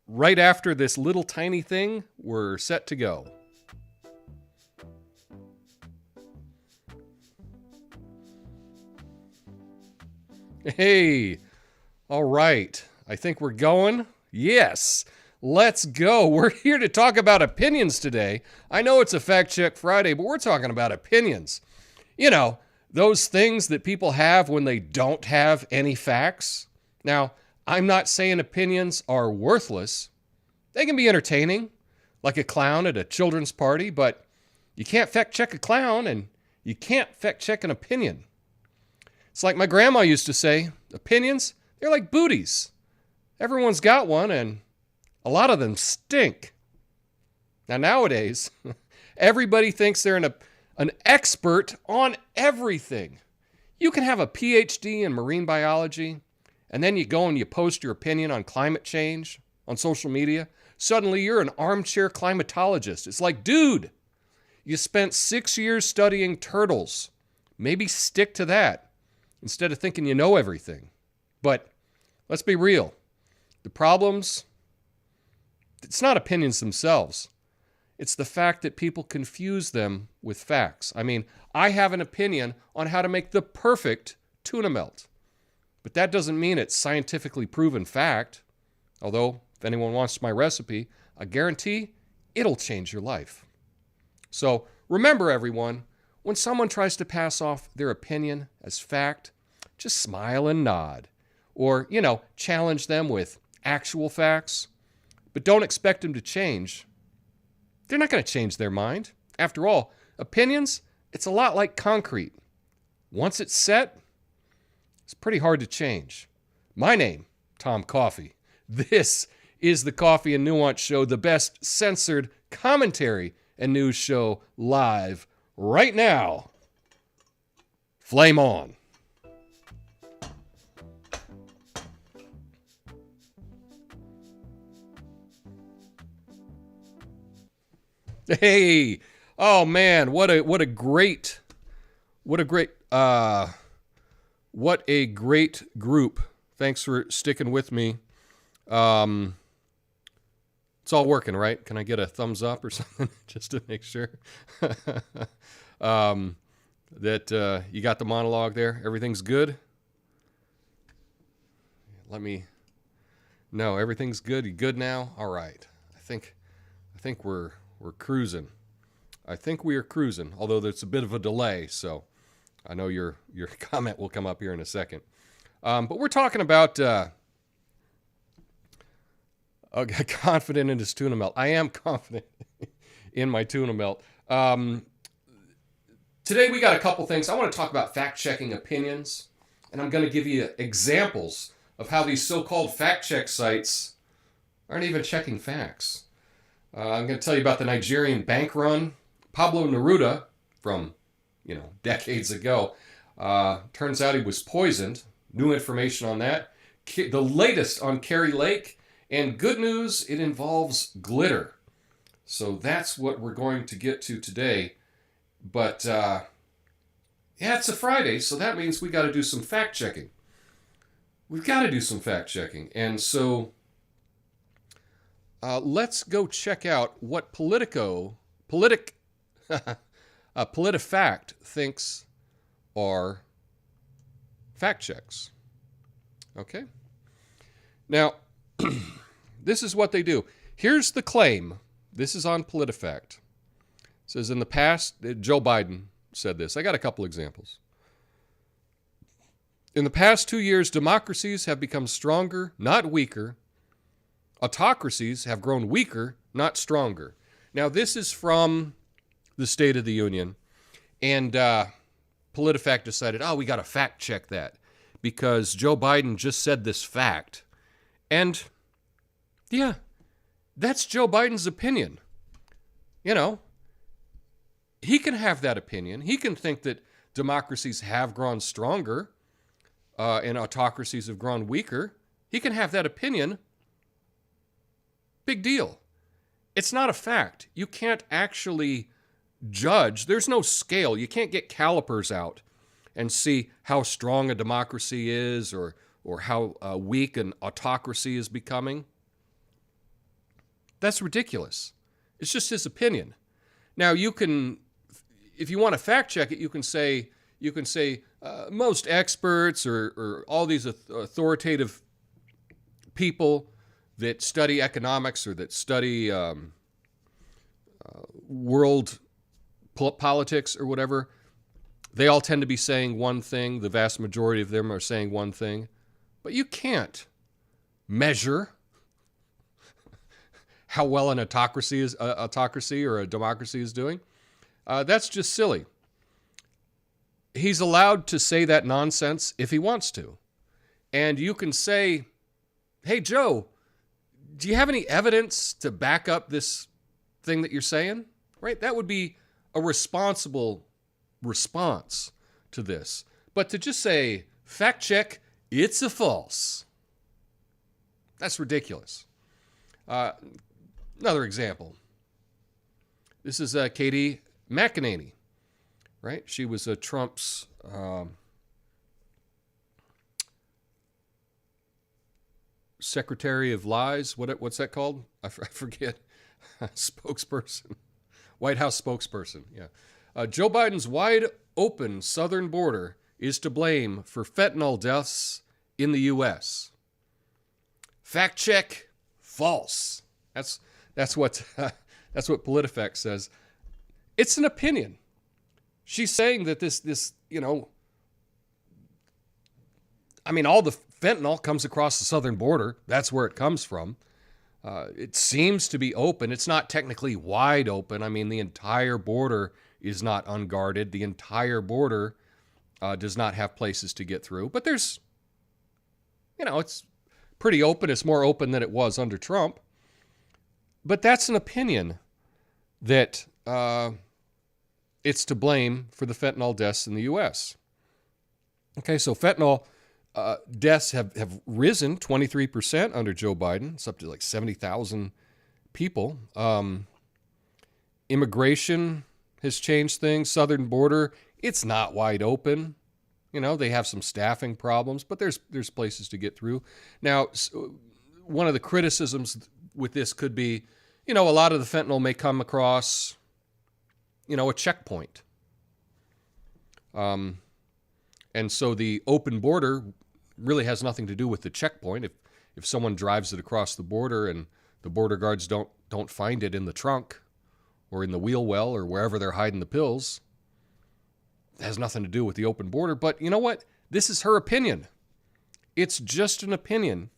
right after this little tiny thing, we're set to go. Hey, all right. I think we're going. Yes, let's go. We're here to talk about opinions today. I know it's a Fact Check Friday, but we're talking about opinions. You know, those things that people have when they don't have any facts. Now, I'm not saying opinions are worthless. They can be entertaining, like a clown at a children's party, but you can't fact check a clown and you can't fact check an opinion. It's like my grandma used to say, opinions, they're like booties. Everyone's got one and a lot of them stink. Now nowadays, everybody thinks they're an expert on everything. You can have a PhD in marine biology, and then you go and you post your opinion on climate change on social media. Suddenly you're an armchair climatologist. It's like, dude, you spent 6 years studying turtles. Maybe stick to that instead of thinking you know everything. But let's be real. The problems, it's not opinions themselves. It's the fact that people confuse them with facts. I mean, I have an opinion on how to make the perfect tuna melt. But that doesn't mean it's scientifically proven fact. Although, if anyone wants my recipe, I guarantee it'll change your life. So remember, everyone, when someone tries to pass off their opinion as fact, just smile and nod. Or, challenge them with actual facts. But don't expect them to change. They're not going to change their mind. After all, opinions, it's a lot like concrete. Once it's set, it's pretty hard to change. My name, Tom Coffee. This is the Coffee and Nuance Show, the best censored commentary and news show live right now. Flame on. Hey, oh man, what a great group. Thanks for sticking with me. It's all working, right? Can I get a thumbs up or something just to make sure that you got the monologue there? Everything's good? No, everything's good. You good now? All right. I think we're cruising. I think we are cruising, although there's a bit of a delay, so I know your comment will come up here in a second. But we're talking about confident in his tuna melt. I am confident in my tuna melt. Today we got a couple things. I want to talk about fact-checking opinions, and I'm going to give you examples of how these so-called fact-check sites aren't even checking facts. I'm going to tell you about the Nigerian Bank Run. Pablo Neruda, from, decades ago, turns out he was poisoned. New information on that. The latest on Kari Lake. And good news, it involves glitter. So that's what we're going to get to today. But, it's a Friday, so that means we got to do some fact-checking. We've got to do some fact-checking. And so let's go check out what Politifact thinks are fact checks. Okay? Now, this is what they do. Here's the claim. This is on Politifact. It says in the past, Joe Biden said this. I got a couple examples. In the past 2 years, democracies have become stronger, not weaker. Autocracies have grown weaker, not stronger. Now, this is from the State of the Union. And Politifact decided, we got to fact check that because Joe Biden just said this fact. And, yeah, that's Joe Biden's opinion. He can have that opinion. He can think that democracies have grown stronger and autocracies have grown weaker. He can have that opinion. Big deal. It's not a fact. You can't actually judge. There's no scale. You can't get calipers out and see how strong a democracy is or how weak an autocracy is becoming. That's ridiculous. It's just his opinion. Now you can, if you want to fact check it, you can say most experts or all these authoritative people that study economics or that study world politics or whatever, they all tend to be saying one thing. The vast majority of them are saying one thing. But you can't measure how well an autocracy or a democracy is doing. That's just silly. He's allowed to say that nonsense if he wants to. And you can say, hey, Joe, do you have any evidence to back up this thing that you're saying? Right? That would be a responsible response to this. But to just say, fact check, it's a false. That's ridiculous. Another example. This is Katie McEnany, right? She was Trump's Secretary of Lies. What's that called? I forget. Spokesperson. White House spokesperson, yeah. Joe Biden's wide open southern border is to blame for fentanyl deaths in the U.S. Fact check, false. That's what Politifact says. It's an opinion. She's saying that this all the fentanyl comes across the southern border. That's where it comes from. It seems to be open. It's not technically wide open. I mean, the entire border is not unguarded. The entire border does not have places to get through. But there's, it's pretty open. It's more open than it was under Trump. But that's an opinion that it's to blame for the fentanyl deaths in the U.S. Okay, so fentanyl deaths have risen 23% under Joe Biden. It's up to like 70,000 people. Immigration has changed things. Southern border, it's not wide open. They have some staffing problems, but there's places to get through. Now, one of the criticisms with this could be, a lot of the fentanyl may come across, a checkpoint. And so the open border really has nothing to do with the checkpoint. If someone drives it across the border and the border guards don't find it in the trunk or in the wheel well or wherever they're hiding the pills, it has nothing to do with the open border. But you know what? This is her opinion. It's just an opinion,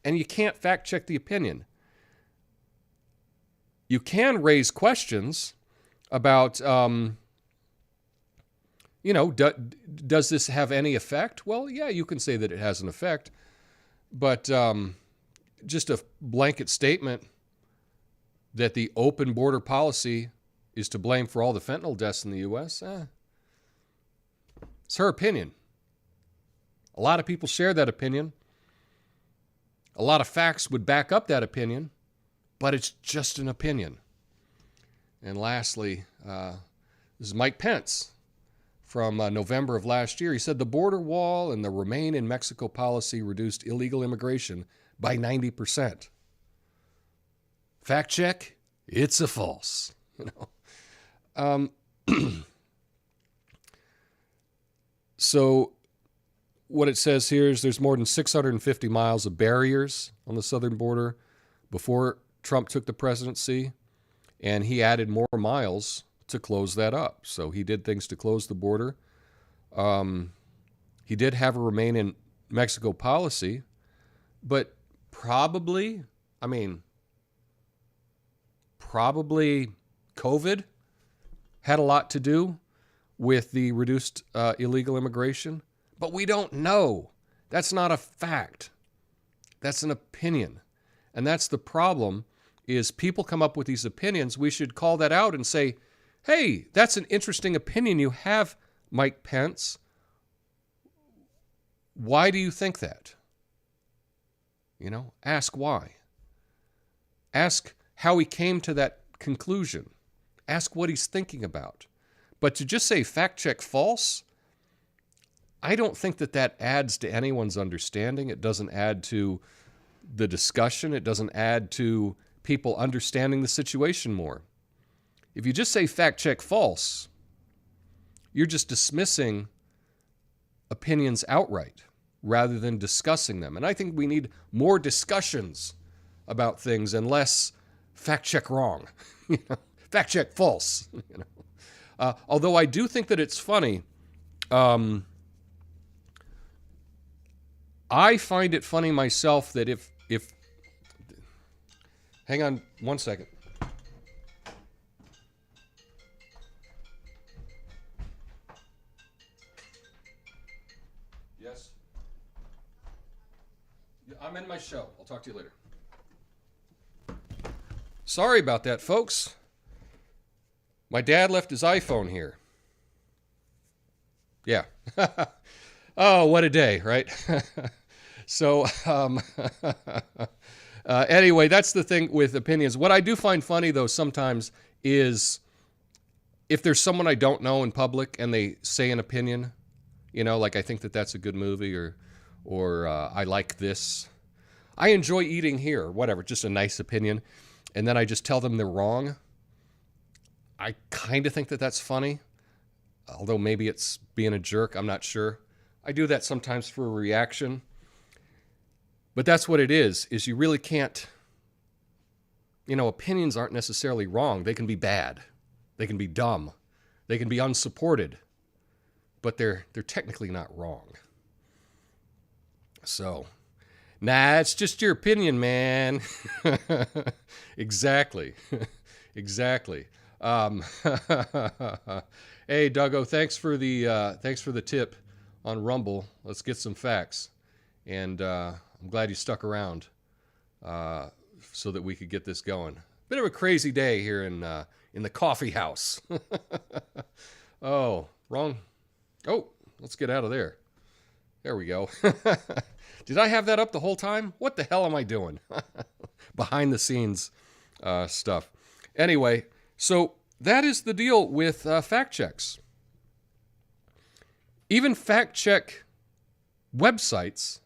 and you can't fact check the opinion. You can raise questions about, does this have any effect? Well, yeah, you can say that it has an effect, but just a blanket statement that the open border policy is to blame for all the fentanyl deaths in the U.S., it's her opinion. A lot of people share that opinion. A lot of facts would back up that opinion, but it's just an opinion. And lastly, this is Mike Pence from November of last year. He said the border wall and the Remain in Mexico policy reduced illegal immigration by 90%. Fact check, it's a false. So what it says here is there's more than 650 miles of barriers on the southern border before Trump took the presidency, and he added more miles to close that up. So he did things to close the border. He did have a Remain in Mexico policy, but probably COVID had a lot to do with the reduced illegal immigration, but we don't know. That's not a fact. That's an opinion. And that's the problem, is people come up with these opinions. We should call that out and say, hey, that's an interesting opinion you have, Mike Pence. Why do you think that? Ask why. Ask how he came to that conclusion. Ask what he's thinking about. But to just say fact check false, I don't think that adds to anyone's understanding. It doesn't add to the discussion. It doesn't add to people understanding the situation more. If you just say fact check false, you're just dismissing opinions outright rather than discussing them. And I think we need more discussions about things and less fact check wrong, fact check false. Although I do think that it's funny. I find it funny myself that if hang on one second. Yes. I'm in my show. I'll talk to you later. Sorry about that, folks. My dad left his iPhone here. Yeah. Oh, what a day, right? So, anyway, that's the thing with opinions. What I do find funny, though, sometimes is if there's someone I don't know in public and they say an opinion, like I think that that's a good movie or I like this. I enjoy eating here, whatever, just a nice opinion. And then I just tell them they're wrong. I kind of think that that's funny, although maybe it's being a jerk. I'm not sure. I do that sometimes for a reaction. But that's what it is you really can't, opinions aren't necessarily wrong. They can be bad. They can be dumb. They can be unsupported. But they're technically not wrong. So, it's just your opinion, man. Exactly. Exactly. Hey, Duggo, thanks for the tip on Rumble. Let's get some facts. And I'm glad you stuck around so that we could get this going. Bit of a crazy day here in the coffee house. Oh, wrong. Oh, let's get out of there. There we go. Did I have that up the whole time? What the hell am I doing? Behind the scenes stuff. Anyway, so that is the deal with fact checks. Even fact check websites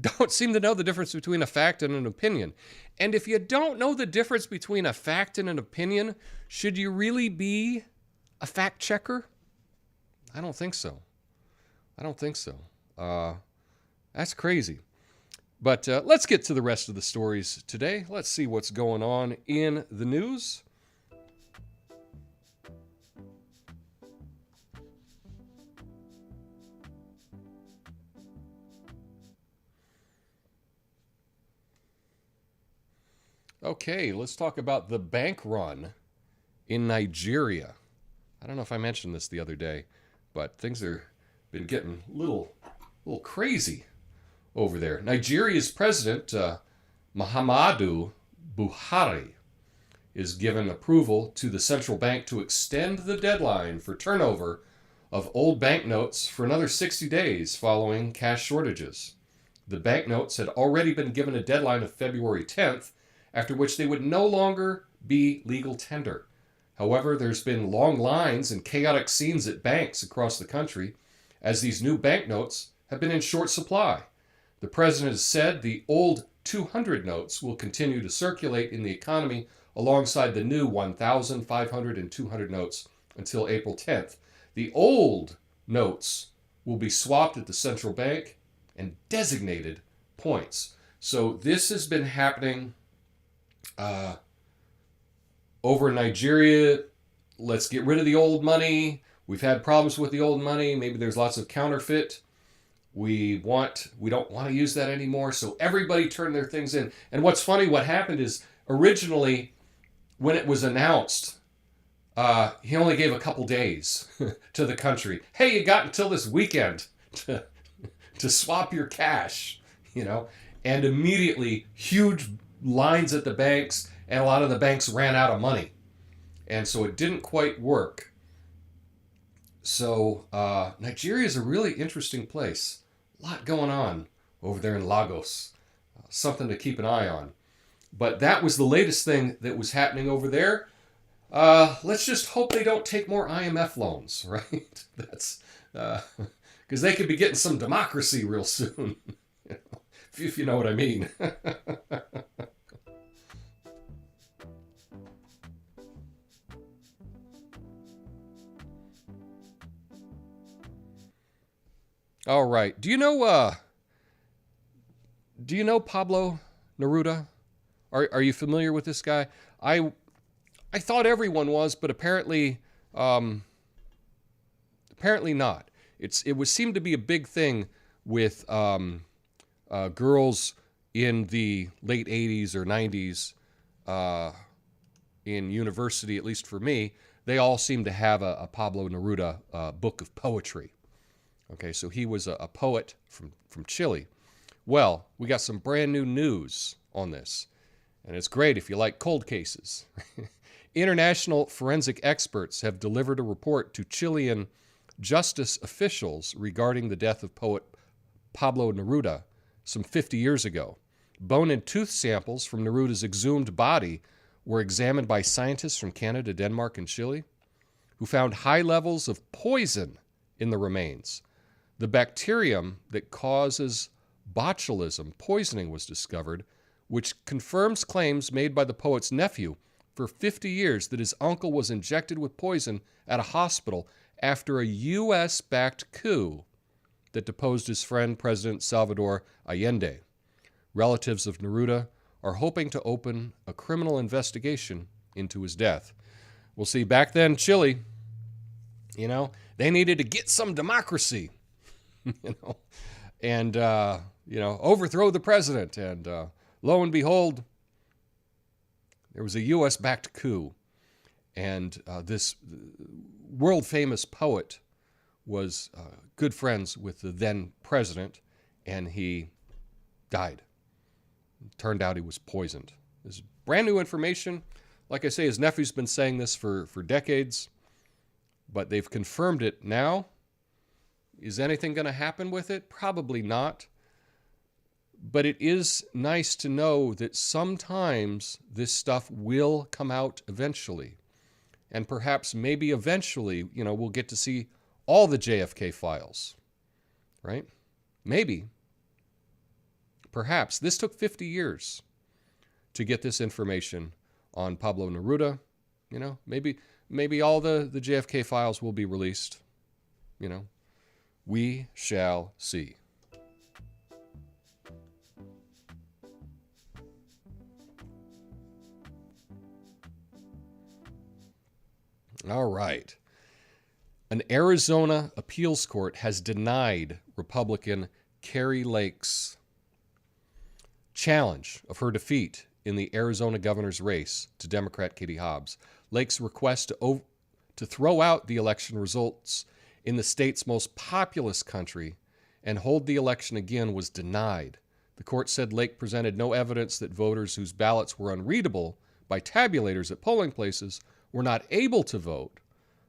don't seem to know the difference between a fact and an opinion. And if you don't know the difference between a fact and an opinion, should you really be a fact checker? I don't think so. That's crazy. But let's get to the rest of the stories today. Let's see what's going on in the news. Okay, let's talk about the bank run in Nigeria. I don't know if I mentioned this the other day, but things have been getting a little crazy over there. Nigeria's president, Muhammadu Buhari, is given approval to the central bank to extend the deadline for turnover of old banknotes for another 60 days following cash shortages. The banknotes had already been given a deadline of February 10th, after which they would no longer be legal tender. However, there's been long lines and chaotic scenes at banks across the country as these new banknotes have been in short supply. The president has said the old 200 notes will continue to circulate in the economy alongside the new 1,000, 500, and 200 notes until April 10th. The old notes will be swapped at the central bank and designated points. So this has been happening over in Nigeria. Let's get rid of the old money. We've had problems with the old money. Maybe there's lots of counterfeit. We don't want to use that anymore. So everybody turned their things in. And what's funny, what happened is originally when it was announced, he only gave a couple days to the country. Hey, you got until this weekend to swap your cash, and immediately huge lines at the banks, and a lot of the banks ran out of money. And so it didn't quite work. So Nigeria is a really interesting place. A lot going on over there in Lagos. Something to keep an eye on. But that was the latest thing that was happening over there. Let's just hope they don't take more IMF loans, right? That's because they could be getting some democracy real soon, if you know what I mean. All right. Do you know Pablo Neruda? Are you familiar with this guy? I thought everyone was, but apparently not. Seemed to be a big thing with girls in the late 80s or 90s in university, at least for me. They all seem to have a Pablo Neruda book of poetry. Okay, so he was a poet from Chile. Well, we got some brand new news on this, and it's great if you like cold cases. International forensic experts have delivered a report to Chilean justice officials regarding the death of poet Pablo Neruda some 50 years ago. Bone and tooth samples from Neruda's exhumed body were examined by scientists from Canada, Denmark, and Chile, who found high levels of poison in the remains. The bacterium that causes botulism poisoning was discovered, which confirms claims made by the poet's nephew for 50 years that his uncle was injected with poison at a hospital after a U.S.-backed coup that deposed his friend, President Salvador Allende. Relatives of Neruda are hoping to open a criminal investigation into his death. We'll see, back then, Chile, they needed to get some democracy, and overthrow the president. And lo and behold, there was a U.S.-backed coup. And this world-famous poet was good friends with the then president, and he died. It turned out he was poisoned. This is brand new information. Like I say, his nephew's been saying this for decades, but they've confirmed it now. Is anything going to happen with it? Probably not. But it is nice to know that sometimes this stuff will come out eventually. And perhaps maybe eventually, we'll get to see all the JFK files, right? Maybe. Perhaps. This took 50 years to get this information on Pablo Neruda. Maybe all the JFK files will be released. We shall see. All right. An Arizona appeals court has denied Republican Kari Lake's challenge of her defeat in the Arizona governor's race to Democrat Katie Hobbs. Lake's request to throw out the election results in the state's most populous country and hold the election again was denied. The court said Lake presented no evidence that voters whose ballots were unreadable by tabulators at polling places were not able to vote.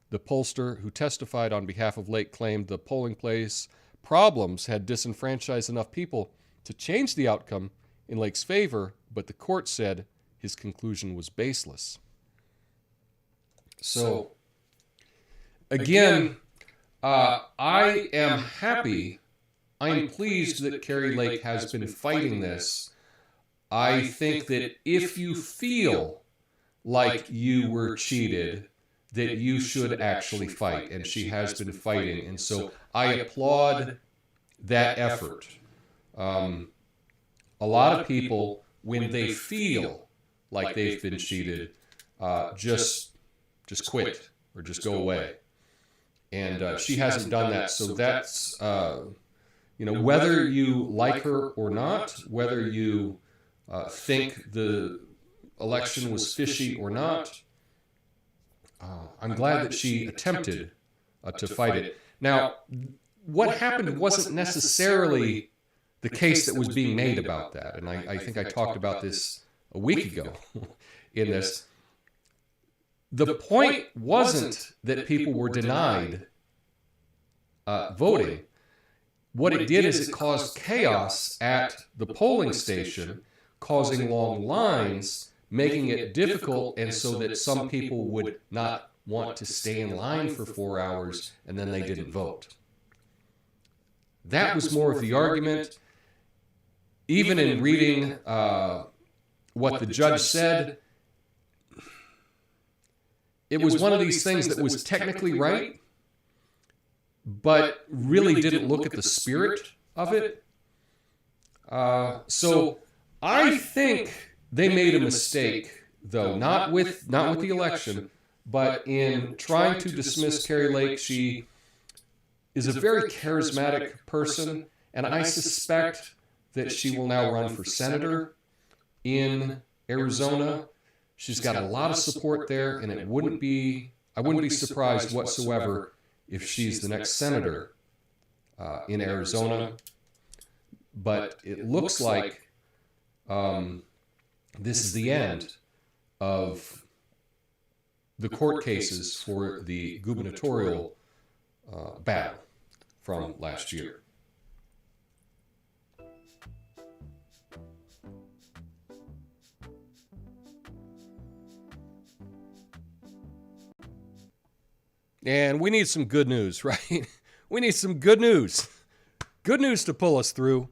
The pollster who testified on behalf of Lake claimed the polling place problems had disenfranchised enough people to change the outcome in Lake's favor, but the court said his conclusion was baseless. So, again, I am happy, I'm pleased that Kari Lake has been fighting this. I think that if you feel like you were cheated, that you should actually fight, and she has been fighting, and so I applaud that effort. A lot of people, when they feel like they've been cheated, just quit or just go away. And she hasn't done that, so that's, whether you like her or not, whether you think the election was fishy or not, I'm glad that she attempted to fight it. Now, what happened wasn't necessarily the case that was being made about that, and I think I talked about this a week ago in this. The point wasn't that people were denied voting. What it did is it caused chaos at the polling station, causing long lines, making it difficult, and so that some people would not want to stay in line for 4 hours, and then they didn't vote. That was more of the argument. Even in reading what the judge said, it was one of these things that was technically right, but really didn't look at the spirit of it. So I think they made a mistake, though, not with the election, but in trying to dismiss Kari Lake. She is a very charismatic person, and I suspect that she will now run for senator in Arizona. She's got a lot of support there, and I wouldn't be surprised whatsoever if she's the next senator in Arizona. But it looks like this is the end of the court cases for the gubernatorial battle from last year. And we need some good news, right? We need some good news. Good news to pull us through.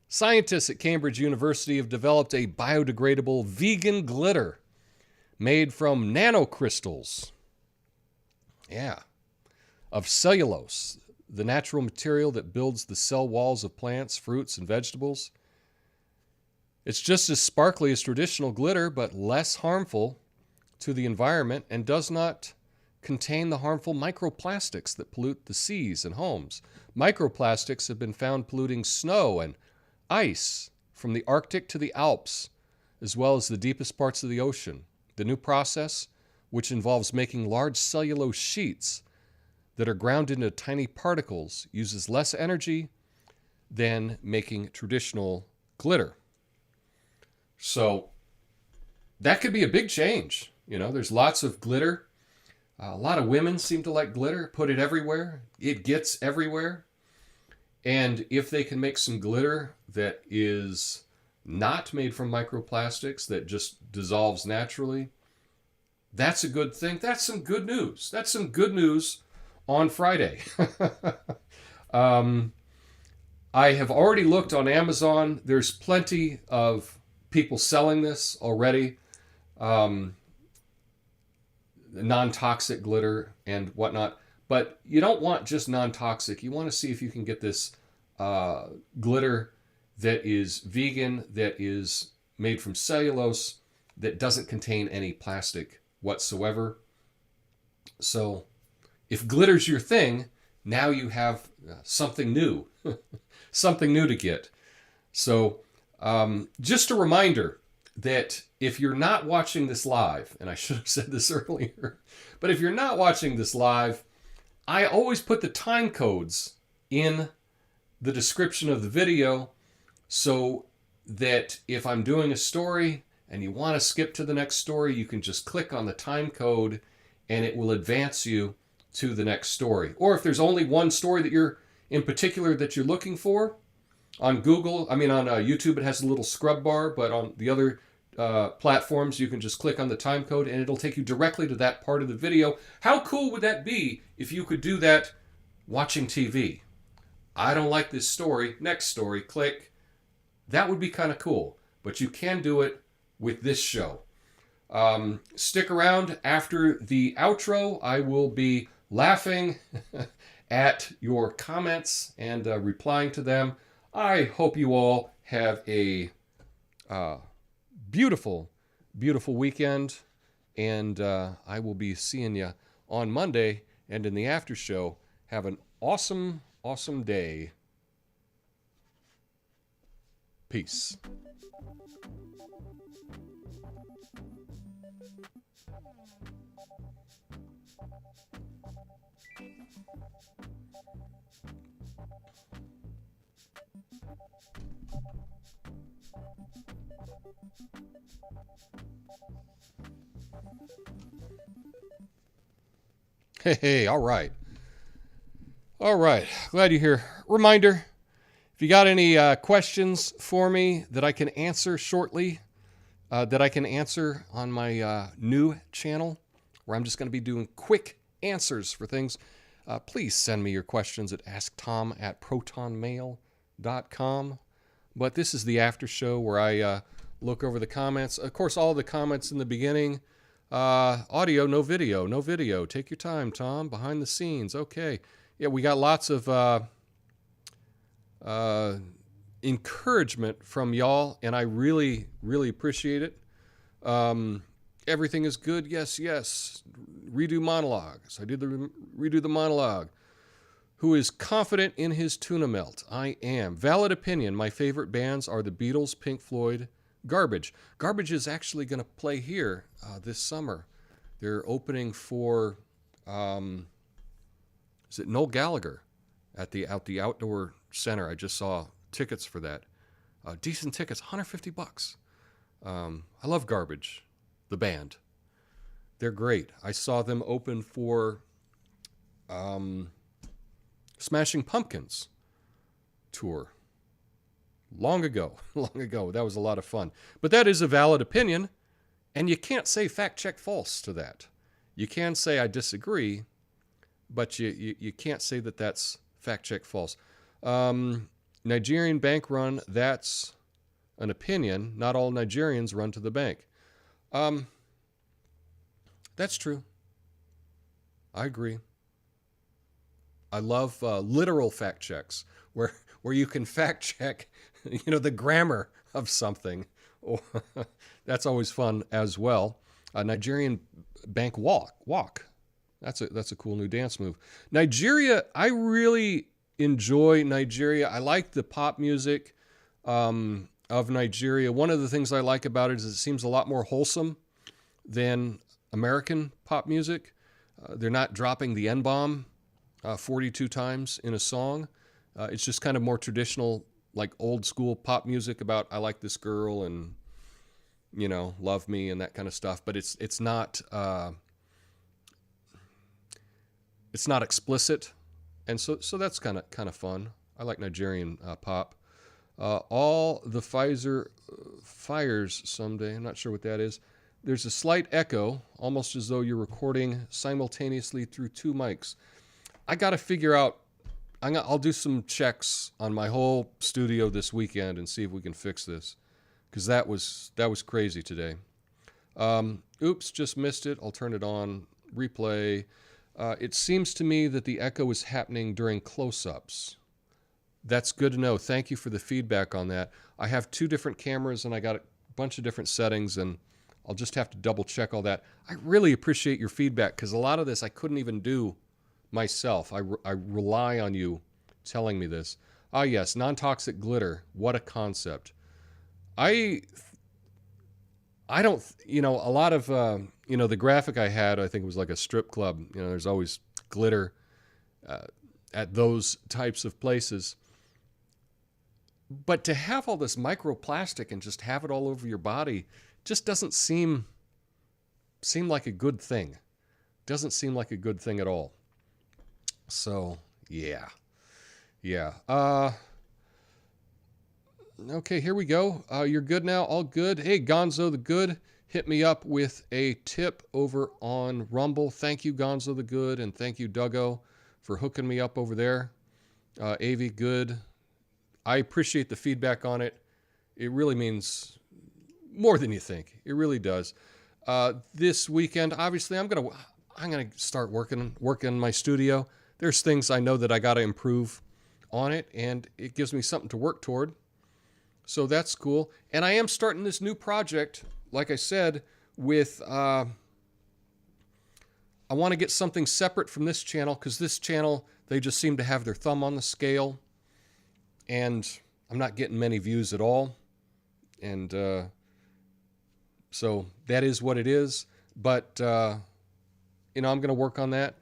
Scientists at Cambridge University have developed a biodegradable vegan glitter made from nanocrystals. Yeah. Of cellulose, the natural material that builds the cell walls of plants, fruits, and vegetables. It's just as sparkly as traditional glitter, but less harmful to the environment and does not contain the harmful microplastics that pollute the seas and homes. Microplastics have been found polluting snow and ice from the Arctic to the Alps, as well as the deepest parts of the ocean. The new process, which involves making large cellulose sheets that are ground into tiny particles, uses less energy than making traditional glitter. So that could be a big change. You know, there's lots of glitter. A lot of women seem to like glitter, put it everywhere. It gets everywhere. And if they can make some glitter that is not made from microplastics, that just dissolves naturally, that's a good thing. That's some good news. That's some good news on Friday. I have already looked on Amazon. There's plenty of people selling this already. Non-toxic glitter and whatnot. But you don't want just non-toxic. You want to see if you can get this glitter that is vegan, that is made from cellulose, that doesn't contain any plastic whatsoever. So if glitter's your thing, now you have something new. Something new to get. So just a reminder that if you're not watching this live, and I should have said this earlier, but if you're not watching this live, I always put the time codes in the description of the video so that if I'm doing a story and you want to skip to the next story, you can just click on the time code and it will advance you to the next story. Or if there's only one story that you're in particular that you're looking for, on Google, on YouTube, it has a little scrub bar, but on the other platforms, you can just click on the time code and it'll take you directly to that part of the video. How cool would that be if you could do that watching TV? I don't like this story. Next story, click. That would be kind of cool, but you can do it with this show. Stick around after the outro. I will be laughing at your comments and replying to them. I hope you all have a beautiful, beautiful weekend, and I will be seeing you on Monday, and in the after show. Have an awesome, awesome day. Peace. Hey, all right. All right, glad you're here. Reminder, if you got any questions for me that I can answer shortly, that I can answer on my new channel, where I'm just going to be doing quick answers for things, please send me your questions at asktom@protonmail.com. But this is the after show where I look over the comments. Of course, all the comments in the beginning, audio, no video, no video. Take your time, Tom, behind the scenes. Okay. Yeah, we got lots of encouragement from y'all, and I really, really appreciate it. Everything is good. Yes, yes. Redo monologues. I did the redo the monologue. Who is confident in his tuna melt? I am. Valid opinion. My favorite bands are the Beatles, Pink Floyd, Garbage. Garbage is actually going to play here this summer. They're opening for, is it Noel Gallagher at the outdoor center? I just saw tickets for that. Decent tickets, $150. I love Garbage, the band. They're great. I saw them open for Smashing Pumpkins tour long ago. That was a lot of fun. But that is a valid opinion, and you can't say fact check false to that. You can say I disagree, but you can't say that that's fact check false. Nigerian Bank Run, that's an opinion. Not all Nigerians run to the bank. That's true. I agree. I love literal fact checks where you can fact check, the grammar of something. That's always fun as well. Nigerian Bank Walk. That's a cool new dance move. Nigeria, I really enjoy Nigeria. I like the pop music of Nigeria. One of the things I like about it is it seems a lot more wholesome than American pop music. They're not dropping the N-bomb 42 times in a song. It's just kind of more traditional, like old school pop music about I like this girl and love me and that kind of stuff. But it's not explicit, and so that's kind of fun. I like Nigerian pop. All the Pfizer fires someday. I'm not sure what that is. There's a slight echo, almost as though you're recording simultaneously through two mics. I got to figure out, I'll do some checks on my whole studio this weekend and see if we can fix this, because that was crazy today. Oops, just missed it. I'll turn it on. Replay. It seems to me that the echo is happening during close-ups. That's good to know. Thank you for the feedback on that. I have 2 different cameras and I got a bunch of different settings, and I'll just have to double check all that. I really appreciate your feedback, because a lot of this I couldn't even do myself. I rely on you telling me this. Ah, yes, non-toxic glitter. What a concept. I don't, a lot of, the graphic I had, I think it was like a strip club. There's always glitter at those types of places. But to have all this microplastic and just have it all over your body just doesn't seem like a good thing. Doesn't seem like a good thing at all. So, yeah. Okay, here we go. You're good now? All good? Hey, Gonzo the Good, hit me up with a tip over on Rumble. Thank you, Gonzo the Good, and thank you, Duggo, for hooking me up over there. AV Good. I appreciate the feedback on it. It really means more than you think. It really does. This weekend, obviously, I'm gonna start working my studio. There's things I know that I got to improve on it, and it gives me something to work toward. So that's cool. And I am starting this new project, like I said, with I want to get something separate from this channel, because this channel, they just seem to have their thumb on the scale, and I'm not getting many views at all. And so that is what it is. But, I'm going to work on that.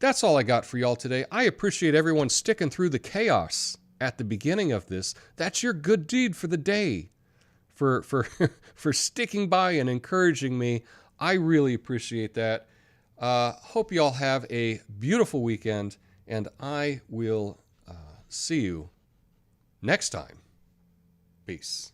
That's all I got for y'all today. I appreciate everyone sticking through the chaos at the beginning of this. That's your good deed for the day. For sticking by and encouraging me. I really appreciate that. Hope y'all have a beautiful weekend, and I will see you next time. Peace.